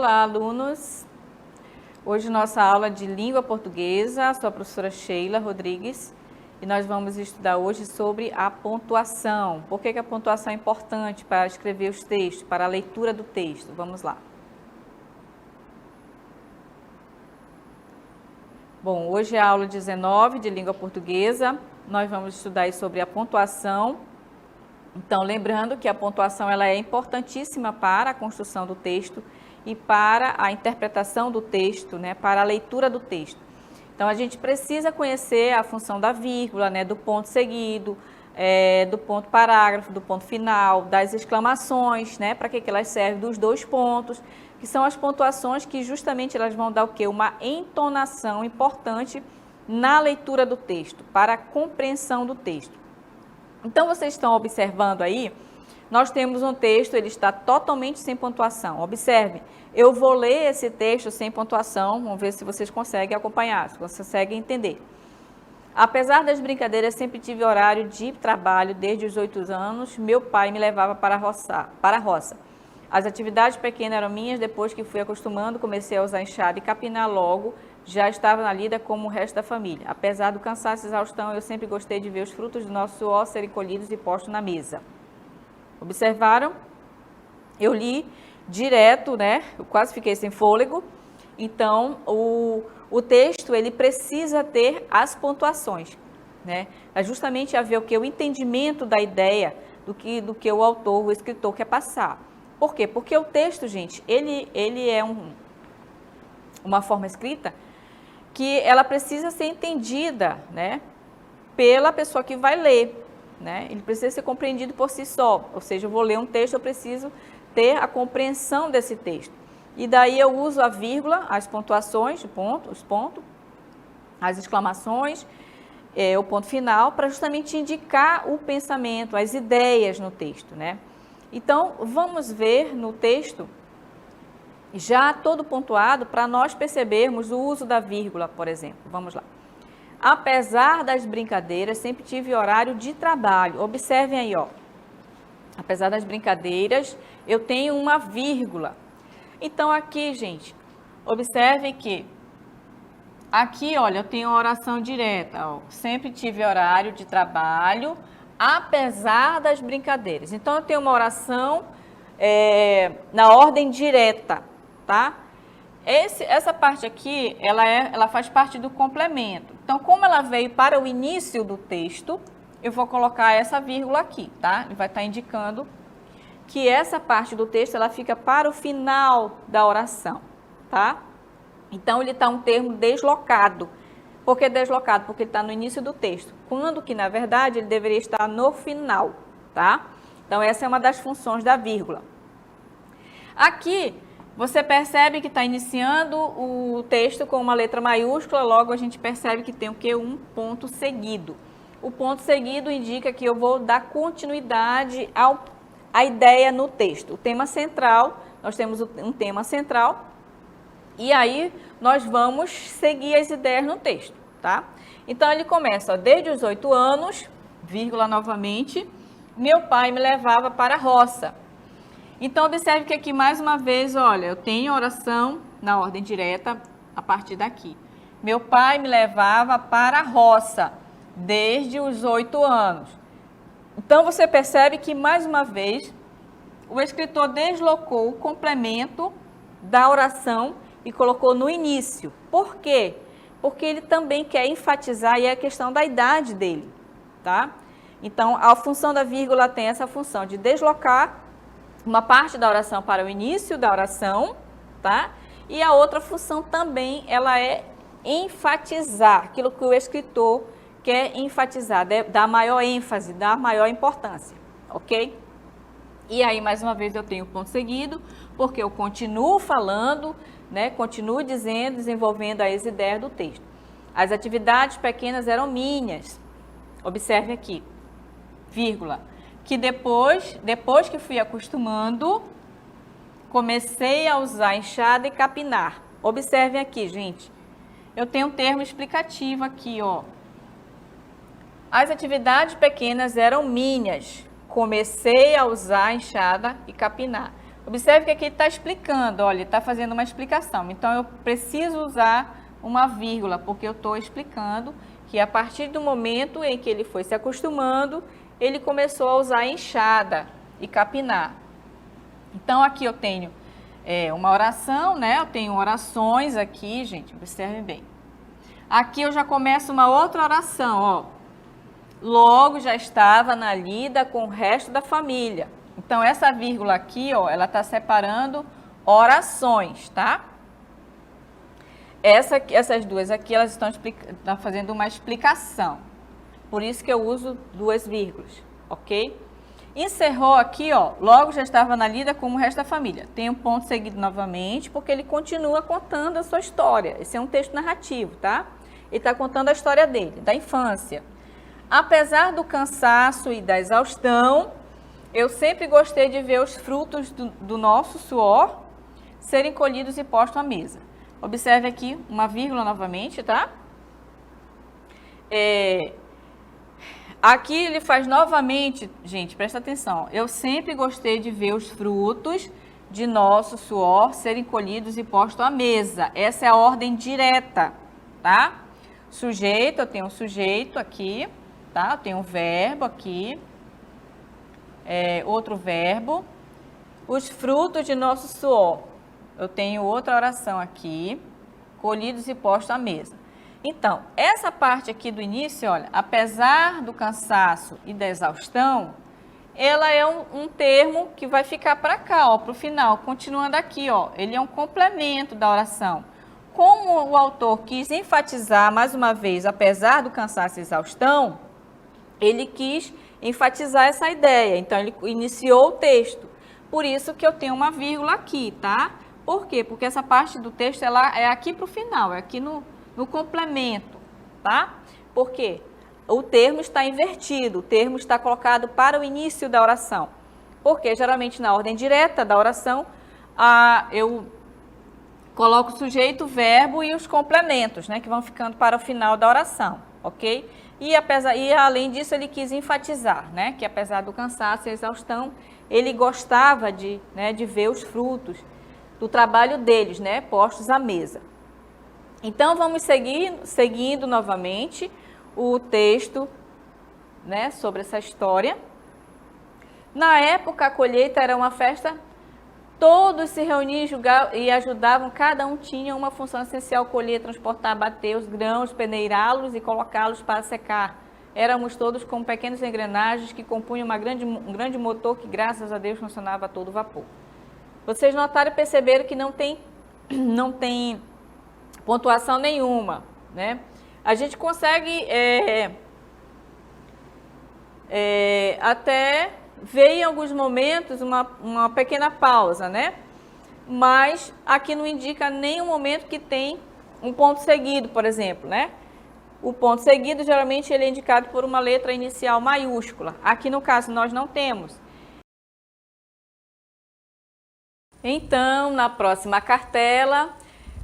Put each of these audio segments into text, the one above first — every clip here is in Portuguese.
Olá, alunos! Hoje nossa aula de língua portuguesa, sou a professora Sheila Rodrigues e nós vamos estudar hoje sobre a pontuação. Por que a pontuação é importante para escrever os textos, para a leitura do texto? Vamos lá. Bom, hoje é a aula 19 de língua portuguesa, nós vamos estudar sobre a pontuação. Então, lembrando que a pontuação ela é importantíssima para a construção do texto e para a interpretação do texto, né, para a leitura do texto. Então, a gente precisa conhecer a função da vírgula, né, do ponto seguido, do ponto parágrafo, do ponto final, das exclamações, né, para que elas servem, dos dois pontos, que são as pontuações que justamente elas vão dar o quê? Uma entonação importante na leitura do texto, para a compreensão do texto. Então, vocês estão observando aí, nós temos um texto, ele está totalmente sem pontuação. Observe, eu vou ler esse texto sem pontuação, vamos ver se vocês conseguem acompanhar, se vocês conseguem entender. Apesar das brincadeiras, sempre tive horário de trabalho desde os 8 anos, meu pai me levava para a roça. As atividades pequenas eram minhas, depois que fui acostumando, comecei a usar enxada e capinar logo, já estava na lida como o resto da família. Apesar do cansaço e exaustão, eu sempre gostei de ver os frutos do nosso suor serem colhidos e postos na mesa. Observaram? Eu li direto, né? Eu quase fiquei sem fôlego. Então, o texto, ele precisa ter as pontuações, né? É justamente a ver o que? O entendimento da ideia do que o autor, o escritor quer passar. Por quê? Porque o texto, gente, ele é uma forma escrita que ela precisa ser entendida, né, pela pessoa que vai ler, né? Ele precisa ser compreendido por si só, ou seja, eu vou ler um texto, eu preciso ter a compreensão desse texto. E daí eu uso a vírgula, as pontuações, os pontos, as exclamações, o ponto final, para justamente indicar o pensamento, as ideias no texto, né? Então, vamos ver no texto já todo pontuado para nós percebermos o uso da vírgula, por exemplo. Vamos lá. Apesar das brincadeiras, sempre tive horário de trabalho. Observem aí, ó. Apesar das brincadeiras, eu tenho uma vírgula. Então, aqui, gente, observem que aqui, olha, eu tenho oração direta, ó. Sempre tive horário de trabalho, apesar das brincadeiras. Então, eu tenho uma oração na ordem direta, tá? Essa parte aqui, ela faz parte do complemento. Então, como ela veio para o início do texto, eu vou colocar essa vírgula aqui, tá? Ele vai estar indicando que essa parte do texto, ela fica para o final da oração, tá? Então, ele está um termo deslocado. Por que deslocado? Porque ele está no início do texto, quando que, na verdade, ele deveria estar no final, tá? Então, essa é uma das funções da vírgula. Aqui, você percebe que está iniciando o texto com uma letra maiúscula, logo a gente percebe que tem o quê? Um ponto seguido. O ponto seguido indica que eu vou dar continuidade à ideia no texto. O tema central, nós temos um tema central, e aí nós vamos seguir as ideias no texto, tá? Então, ele começa, ó, desde os 8 anos, vírgula novamente, meu pai me levava para a roça. Então, observe que aqui, mais uma vez, olha, eu tenho a oração na ordem direta a partir daqui. Meu pai me levava para a roça desde os 8 anos. Então, você percebe que, mais uma vez, o escritor deslocou o complemento da oração e colocou no início. Por quê? Porque ele também quer enfatizar aí a questão da idade dele, tá? Então, a função da vírgula tem essa função de deslocar uma parte da oração para o início da oração, tá? E a outra função também, ela é enfatizar aquilo que o escritor quer enfatizar, dar maior ênfase, dar maior importância, ok? E aí, mais uma vez, eu tenho o ponto seguido, porque eu continuo falando, né? Continuo dizendo, desenvolvendo as ideias do texto. As atividades pequenas eram minhas. Observe aqui, vírgula. Que depois que fui acostumando, comecei a usar enxada e capinar. Observem aqui, gente. Eu tenho um termo explicativo aqui, ó. As atividades pequenas eram minhas. Comecei a usar enxada e capinar. Observe que aqui ele está explicando, olha, ele está fazendo uma explicação. Então, eu preciso usar uma vírgula, porque eu estou explicando que a partir do momento em que ele foi se acostumando, ele começou a usar enxada e capinar. Então, aqui eu tenho uma oração, né? Eu tenho orações aqui, gente, observem bem. Aqui eu já começo uma outra oração, ó. Logo já estava na lida com o resto da família. Então, essa vírgula aqui, ó, ela está separando orações, tá? Essas duas aqui, elas estão fazendo uma explicação. Por isso que eu uso duas vírgulas, ok? Encerrou aqui, ó, logo já estava na lida como o resto da família. Tem um ponto seguido novamente, porque ele continua contando a sua história. Esse é um texto narrativo, tá? Ele está contando a história dele, da infância. Apesar do cansaço e da exaustão, eu sempre gostei de ver os frutos do nosso suor serem colhidos e postos à mesa. Observe aqui uma vírgula novamente, tá? Aqui ele faz novamente, gente, presta atenção. Eu sempre gostei de ver os frutos de nosso suor serem colhidos e postos à mesa. Essa é a ordem direta, tá? Sujeito, eu tenho um sujeito aqui, tá? Eu tenho um verbo aqui, outro verbo. Os frutos de nosso suor. Eu tenho outra oração aqui, colhidos e postos à mesa. Então, essa parte aqui do início, olha, apesar do cansaço e da exaustão, ela é um termo que vai ficar para cá, ó, para o final, continuando aqui, ó. Ele é um complemento da oração. Como o autor quis enfatizar, mais uma vez, apesar do cansaço e exaustão, ele quis enfatizar essa ideia. Então, ele iniciou o texto. Por isso que eu tenho uma vírgula aqui, tá? Por quê? Porque essa parte do texto, ela é aqui para o final, é aqui no complemento, tá? Por quê? O termo está invertido, o termo está colocado para o início da oração. Porque, geralmente, na ordem direta da oração, eu coloco o sujeito, o verbo e os complementos, né? Que vão ficando para o final da oração, ok? E além disso, ele quis enfatizar, né? Que apesar do cansaço e exaustão, ele gostava de ver os frutos do trabalho deles, né? Postos à mesa. Então, vamos seguindo novamente o texto, né, sobre essa história. Na época, a colheita era uma festa, todos se reuniam e ajudavam, cada um tinha uma função essencial: colher, transportar, bater os grãos, peneirá-los e colocá-los para secar. Éramos todos como pequenas engrenagens que compunham um grande motor que, graças a Deus, funcionava a todo vapor. Vocês notaram e perceberam que não tem pontuação nenhuma, né? A gente consegue até ver em alguns momentos uma pequena pausa, né? Mas aqui não indica nenhum momento que tem um ponto seguido, por exemplo, né? O ponto seguido, geralmente, ele é indicado por uma letra inicial maiúscula. Aqui, no caso, nós não temos. Então, na próxima cartela,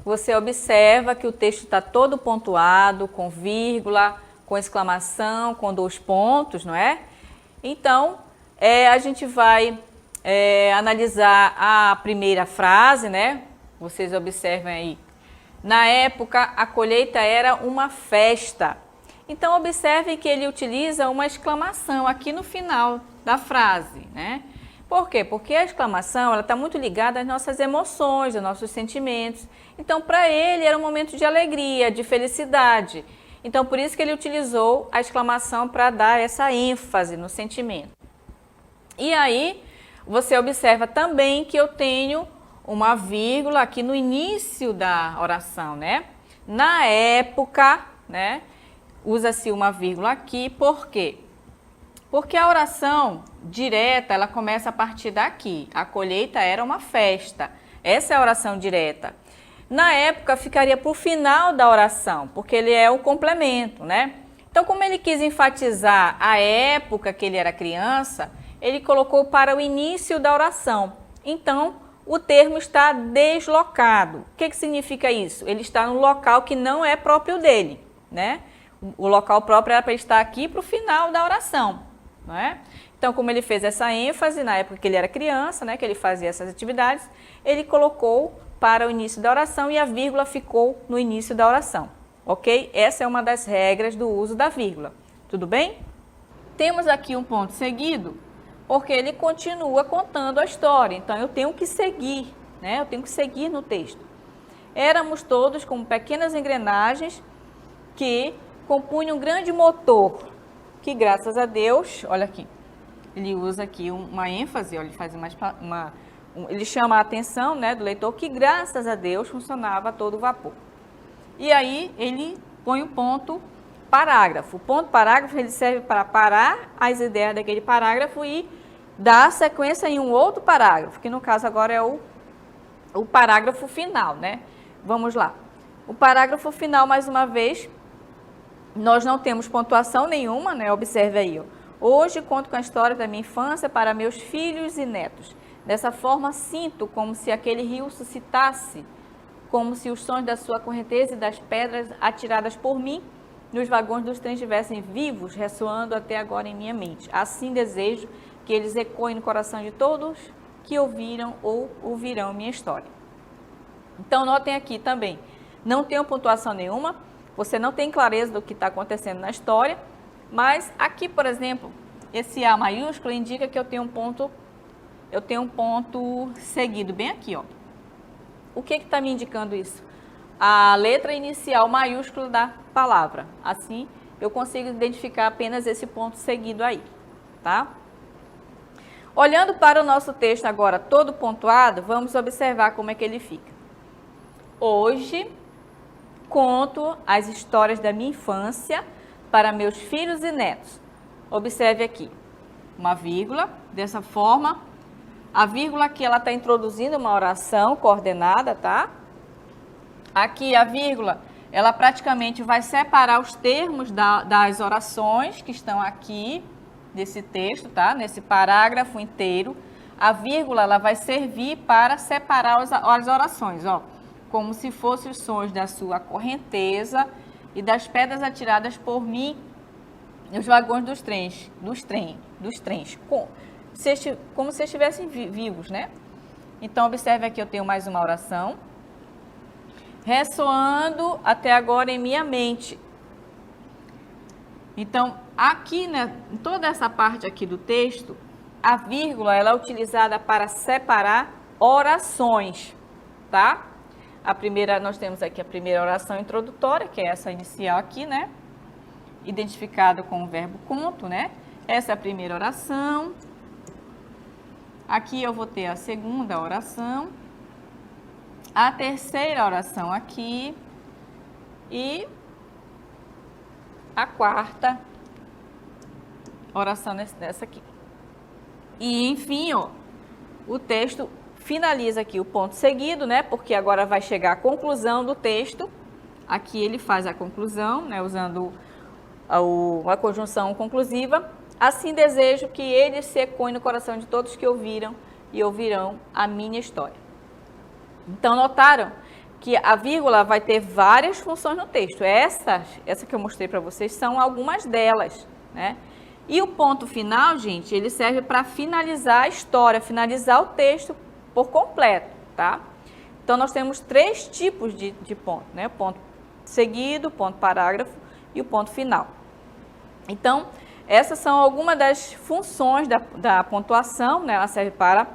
você observa que o texto está todo pontuado, com vírgula, com exclamação, com 2 pontos, não é? Então, a gente vai analisar a primeira frase, né? Vocês observem aí. Na época, a colheita era uma festa. Então, observem que ele utiliza uma exclamação aqui no final da frase, né? Por quê? Porque a exclamação está muito ligada às nossas emoções, aos nossos sentimentos. Então, para ele, era um momento de alegria, de felicidade. Então, por isso que ele utilizou a exclamação para dar essa ênfase no sentimento. E aí, você observa também que eu tenho uma vírgula aqui no início da oração, né? Na época, né? Usa-se uma vírgula aqui, por quê? Porque a oração direta, ela começa a partir daqui. A colheita era uma festa. Essa é a oração direta. Na época, ficaria para o final da oração, porque ele é o complemento, né? Então, como ele quis enfatizar a época que ele era criança, ele colocou para o início da oração. Então, o termo está deslocado. O que significa isso? Ele está no local que não é próprio dele, né? O local próprio era para ele estar aqui para o final da oração, não é? Então, como ele fez essa ênfase na época que ele era criança, né, que ele fazia essas atividades, ele colocou para o início da oração e a vírgula ficou no início da oração, ok? Essa é uma das regras do uso da vírgula, tudo bem? Temos aqui um ponto seguido, porque ele continua contando a história, então eu tenho que seguir, né? Eu tenho que seguir no texto. Éramos todos como pequenas engrenagens que compunham um grande motor, que graças a Deus, olha aqui, ele usa aqui uma ênfase, olha, ele faz ele chama a atenção, né, do leitor que graças a Deus funcionava a todo vapor. E aí ele põe o ponto parágrafo. O ponto parágrafo ele serve para parar as ideias daquele parágrafo e dar sequência em um outro parágrafo, que no caso agora é o parágrafo final, né? Vamos lá. O parágrafo final, mais uma vez, nós não temos pontuação nenhuma, né? Observe aí, ó. Hoje conto com a história da minha infância para meus filhos e netos. Dessa forma sinto como se aquele rio suscitasse, como se os sons da sua correnteza e das pedras atiradas por mim nos vagões dos trens estivessem vivos, ressoando até agora em minha mente. Assim desejo que eles ecoem no coração de todos que ouviram ou ouvirão minha história. Então, notem aqui também, não tenho pontuação nenhuma, você não tem clareza do que está acontecendo na história, mas aqui, por exemplo, esse A maiúsculo indica que eu tenho um ponto seguido bem aqui, ó. O que está me indicando isso? A letra inicial maiúscula da palavra. Assim, eu consigo identificar apenas esse ponto seguido aí, tá? Olhando para o nosso texto agora todo pontuado, vamos observar como é que ele fica. Hoje, conto as histórias da minha infância para meus filhos e netos. Observe aqui, uma vírgula, dessa forma. A vírgula aqui, ela está introduzindo uma oração coordenada, tá? Aqui, a vírgula, ela praticamente vai separar os termos das orações que estão aqui nesse texto, tá? Nesse parágrafo inteiro. A vírgula, ela vai servir para separar as orações, ó. Como se fossem os sons da sua correnteza e das pedras atiradas por mim nos vagões dos trens, como se estivessem vivos, né? Então, observe aqui, eu tenho mais uma oração. Ressoando até agora em minha mente. Então, aqui, né, em toda essa parte aqui do texto, a vírgula, ela é utilizada para separar orações, tá? Nós temos aqui a primeira oração introdutória, que é essa inicial aqui, né? Identificada com o verbo conto, né? Essa é a primeira oração. Aqui eu vou ter a segunda oração, a terceira oração aqui e a quarta oração nessa aqui. E, enfim, ó, o texto finaliza aqui o ponto seguido, né? Porque agora vai chegar a conclusão do texto. Aqui ele faz a conclusão, né? Usando a conjunção conclusiva. Assim desejo que eles se ecoem no coração de todos que ouviram e ouvirão a minha história. Então, notaram que a vírgula vai ter várias funções no texto. Essa que eu mostrei para vocês são algumas delas, né? E o ponto final, gente, ele serve para finalizar a história, finalizar o texto por completo, tá? Então, nós temos 3 tipos de ponto, né? O ponto seguido, o ponto parágrafo e o ponto final. Então, essas são algumas das funções da pontuação, né? Ela serve para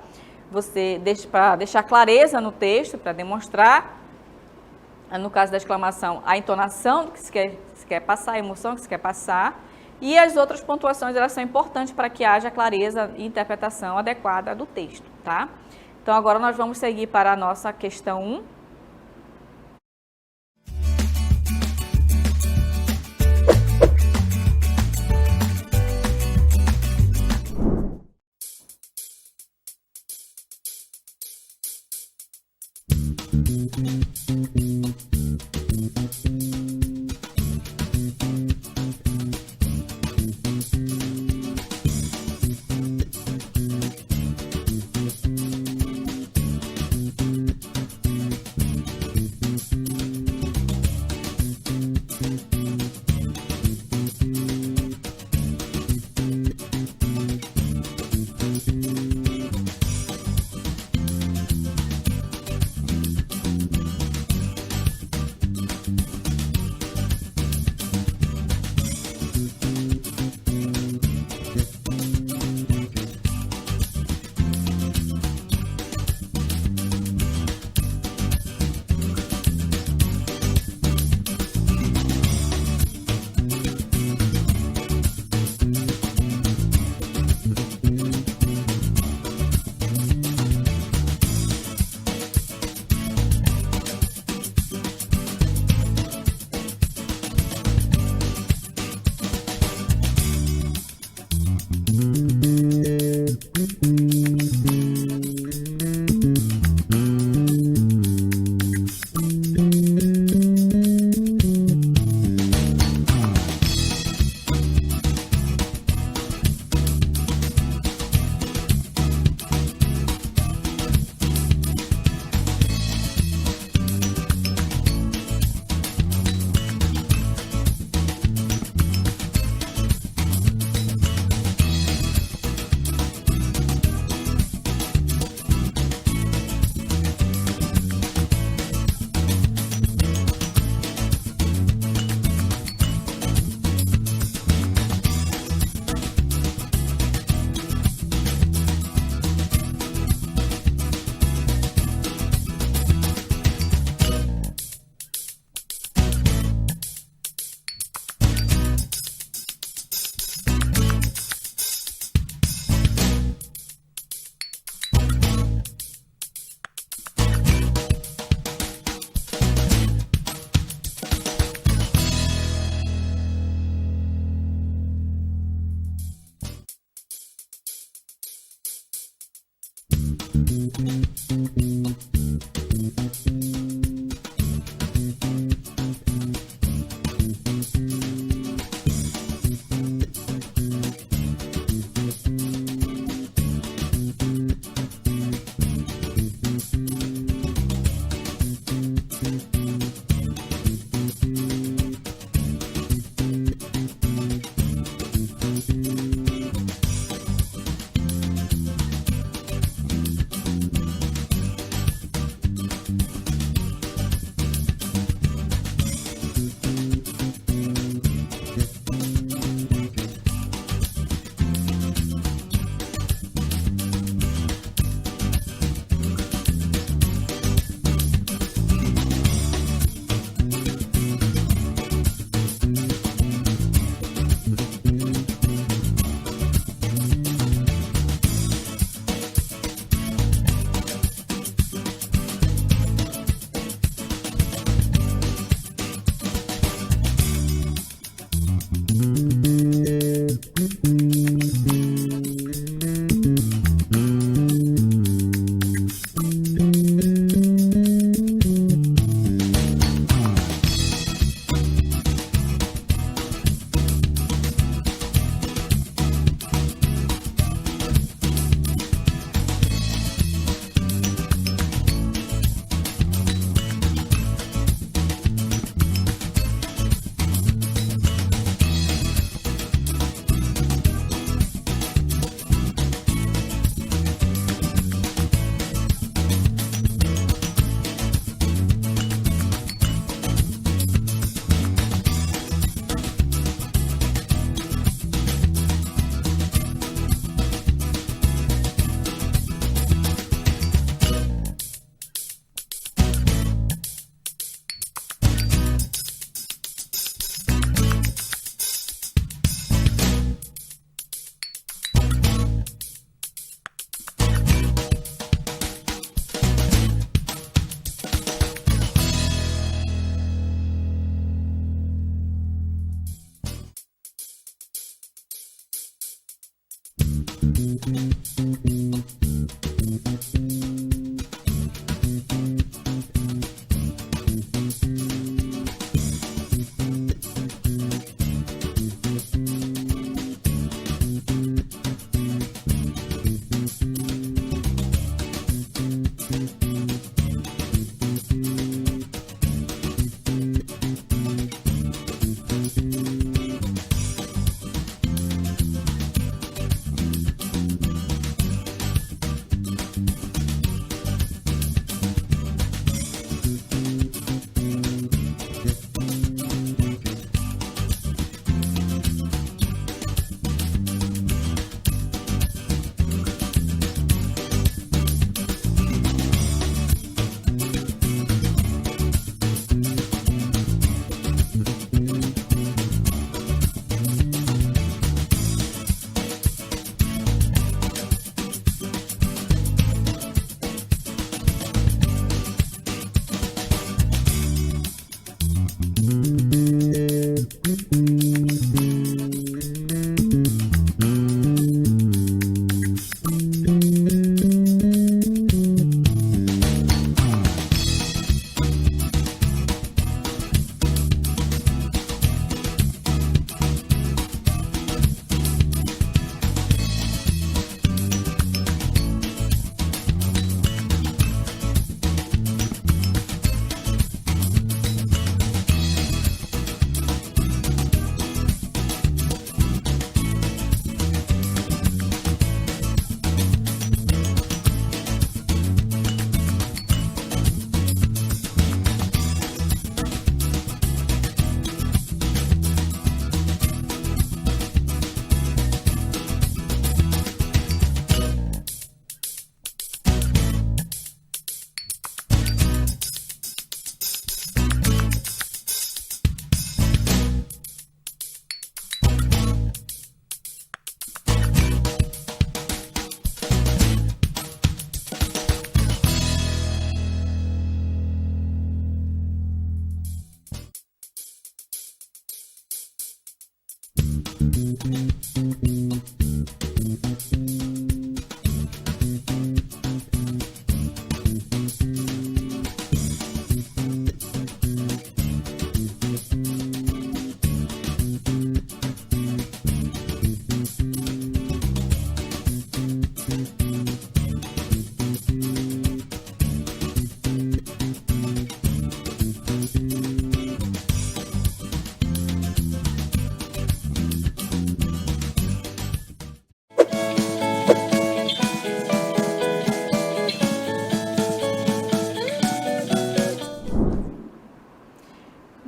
deixar clareza no texto, para demonstrar, no caso da exclamação, a entonação do que se quer passar, a emoção que se quer passar. E as outras pontuações, elas são importantes para que haja clareza e interpretação adequada do texto, tá? Então, agora nós vamos seguir para a nossa questão 1.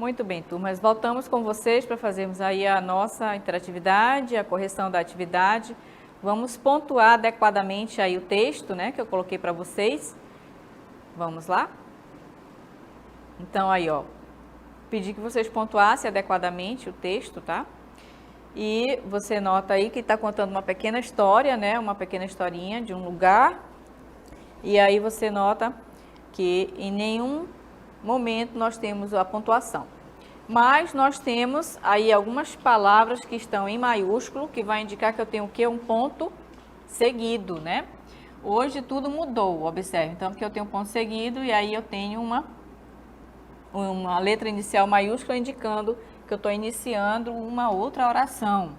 Muito bem, turmas. Voltamos com vocês para fazermos aí a nossa interatividade, a correção da atividade. Vamos pontuar adequadamente aí o texto, né, que eu coloquei para vocês. Vamos lá? Então, aí, ó, pedi que vocês pontuassem adequadamente o texto, tá? E você nota aí que está contando uma pequena história, né, uma pequena historinha de um lugar. E aí você nota que em nenhum momento nós temos a pontuação. Mas nós temos aí algumas palavras que estão em maiúsculo, que vai indicar que eu tenho o quê? Um ponto seguido, né? Hoje tudo mudou, observe. Então, porque eu tenho um ponto seguido e aí eu tenho uma letra inicial maiúscula indicando que eu estou iniciando uma outra oração.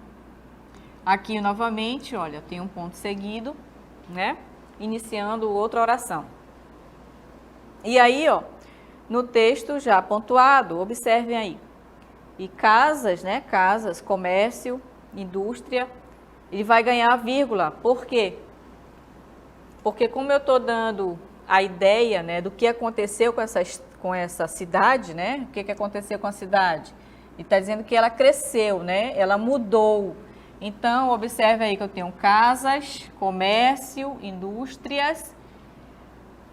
Aqui, novamente, olha, eu tenho um ponto seguido, né? Iniciando outra oração. E aí, ó, no texto já pontuado, observem aí. E casas, né? Casas, comércio, indústria, ele vai ganhar vírgula. Por quê? Porque como eu estou dando a ideia, né, do que aconteceu com essa cidade, né? O que aconteceu com a cidade? Ele está dizendo que ela cresceu, né? Ela mudou. Então, observe aí que eu tenho casas, comércio, indústrias,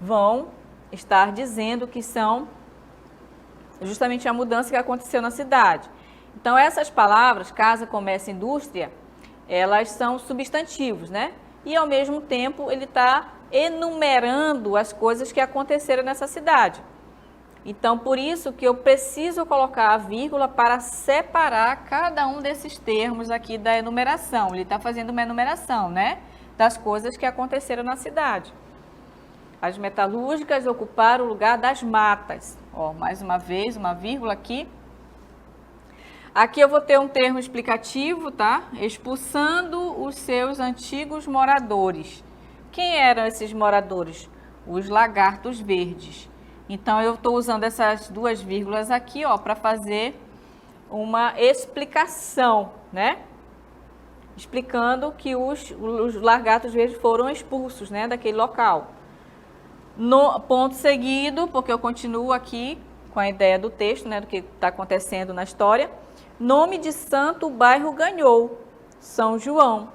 vão estar dizendo que são justamente a mudança que aconteceu na cidade. Então, essas palavras, casa, comércio, indústria, elas são substantivos, né? E, ao mesmo tempo, ele está enumerando as coisas que aconteceram nessa cidade. Então, por isso que eu preciso colocar a vírgula para separar cada um desses termos aqui da enumeração. Ele está fazendo uma enumeração, né? das coisas que aconteceram na cidade. As metalúrgicas ocuparam o lugar das matas. Ó, mais uma vez, uma vírgula aqui. Aqui eu vou ter um termo explicativo, tá? Expulsando os seus antigos moradores. Quem eram esses moradores? Os lagartos verdes. Então, eu estou usando essas duas vírgulas aqui, ó, para fazer uma explicação, né? Explicando que os lagartos verdes foram expulsos, né, daquele local. No ponto seguido, porque eu continuo aqui com a ideia do texto, né, do que está acontecendo na história. Nome de santo o bairro ganhou, São João.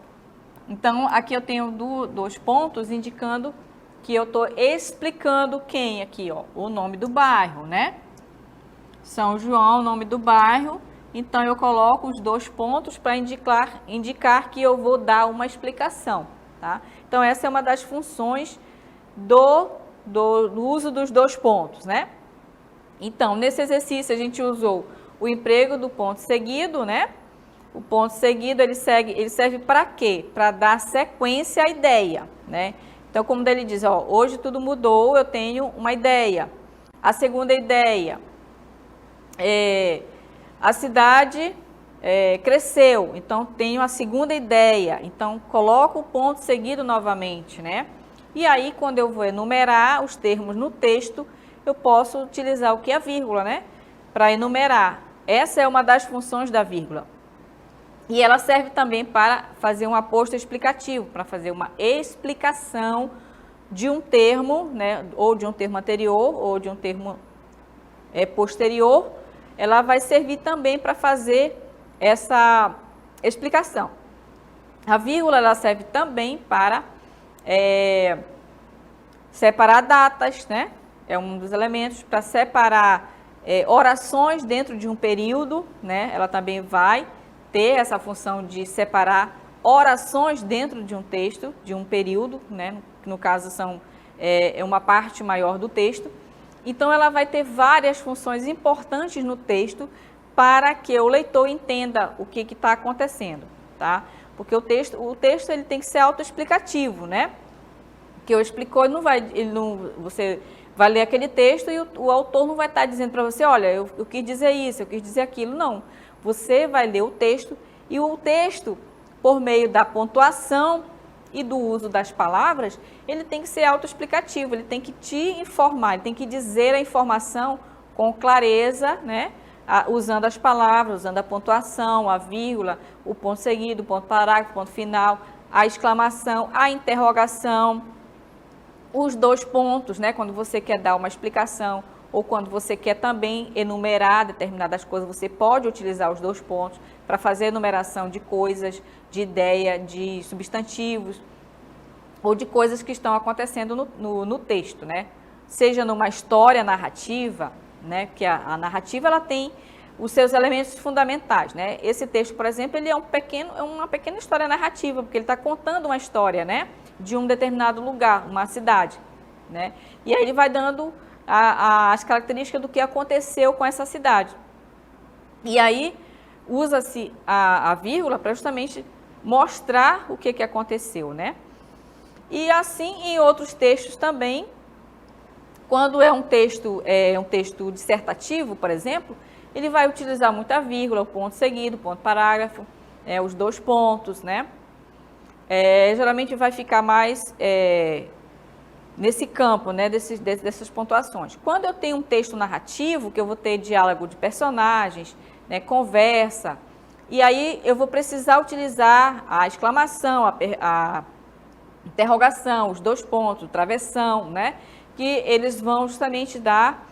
Então, aqui eu tenho dois pontos indicando que eu estou explicando quem aqui, ó, o nome do bairro, né? São João, nome do bairro. Então, eu coloco os dois pontos para indicar que eu vou dar uma explicação, tá? Então, essa é uma das funções do uso dos dois pontos, né? Então, nesse exercício, a gente usou o emprego do ponto seguido, né? O ponto seguido, ele serve para quê? Para dar sequência à ideia, né? Então, como ele diz, ó, hoje tudo mudou, eu tenho uma ideia. A segunda ideia, a cidade cresceu, então tenho a segunda ideia. Então, coloco o ponto seguido novamente, né? E aí, quando eu vou enumerar os termos no texto, eu posso utilizar o que? A vírgula, né? Para enumerar. Essa é uma das funções da vírgula. E ela serve também para fazer um aposto explicativo, para fazer uma explicação de um termo, né? Ou de um termo anterior, ou de um termo posterior. Ela vai servir também para fazer essa explicação. A vírgula, ela serve também para separar datas, né? É um dos elementos para separar orações dentro de um período, né? Ela também vai ter essa função de separar orações dentro de um texto, de um período, né? No caso é uma parte maior do texto. Então, ela vai ter várias funções importantes no texto para que o leitor entenda o que está acontecendo, tá? Porque o texto ele tem que ser autoexplicativo, né? Que eu explicou, você vai ler aquele texto e o autor não vai estar dizendo para você, olha, eu quis dizer isso, eu quis dizer aquilo. Não, você vai ler o texto e o texto, por meio da pontuação e do uso das palavras, ele tem que ser autoexplicativo, ele tem que te informar, ele tem que dizer a informação com clareza, né? Usando as palavras, usando a pontuação, a vírgula, o ponto seguido, o ponto parágrafo, o ponto final, a exclamação, a interrogação, os dois pontos, né? Quando você quer dar uma explicação ou quando você quer também enumerar determinadas coisas, você pode utilizar os dois pontos para fazer enumeração de coisas, de ideia, de substantivos ou de coisas que estão acontecendo no texto, né? Seja numa história narrativa, né? Porque a narrativa ela tem os seus elementos fundamentais, né? Esse texto, por exemplo, ele é uma pequena história narrativa, porque ele está contando uma história, né? De um determinado lugar, uma cidade, né? E aí ele vai dando as características do que aconteceu com essa cidade. E aí usa-se a vírgula para justamente mostrar o que aconteceu, né? E assim em outros textos também, quando é um texto dissertativo, por exemplo, ele vai utilizar muito a vírgula, o ponto seguido, o ponto parágrafo, os dois pontos, né? Geralmente vai ficar mais nesse campo, né, dessas pontuações. Quando eu tenho um texto narrativo, que eu vou ter diálogo de personagens, né, conversa, e aí eu vou precisar utilizar a exclamação, a interrogação, os dois pontos, o travessão, né, que eles vão justamente dar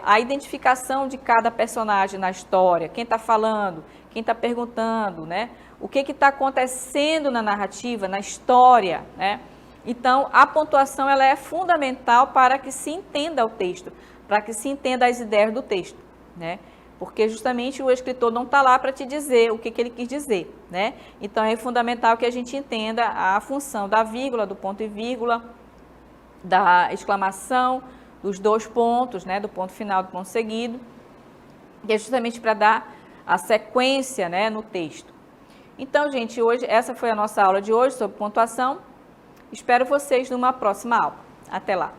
a identificação de cada personagem na história, quem está falando, quem está perguntando, né, o que está acontecendo na narrativa, na história, né. Então, a pontuação ela é fundamental para que se entenda o texto, para que se entenda as ideias do texto, né? Porque justamente o escritor não está lá para te dizer o que ele quis dizer, né? Então, é fundamental que a gente entenda a função da vírgula, do ponto e vírgula, da exclamação, dos dois pontos, né? Do ponto final, do ponto seguido, que é justamente para dar a sequência, né? No texto. Então, gente, hoje essa foi a nossa aula de hoje sobre pontuação. Espero vocês numa próxima aula. Até lá!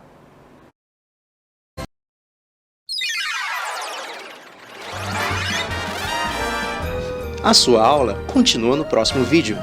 A sua aula continua no próximo vídeo.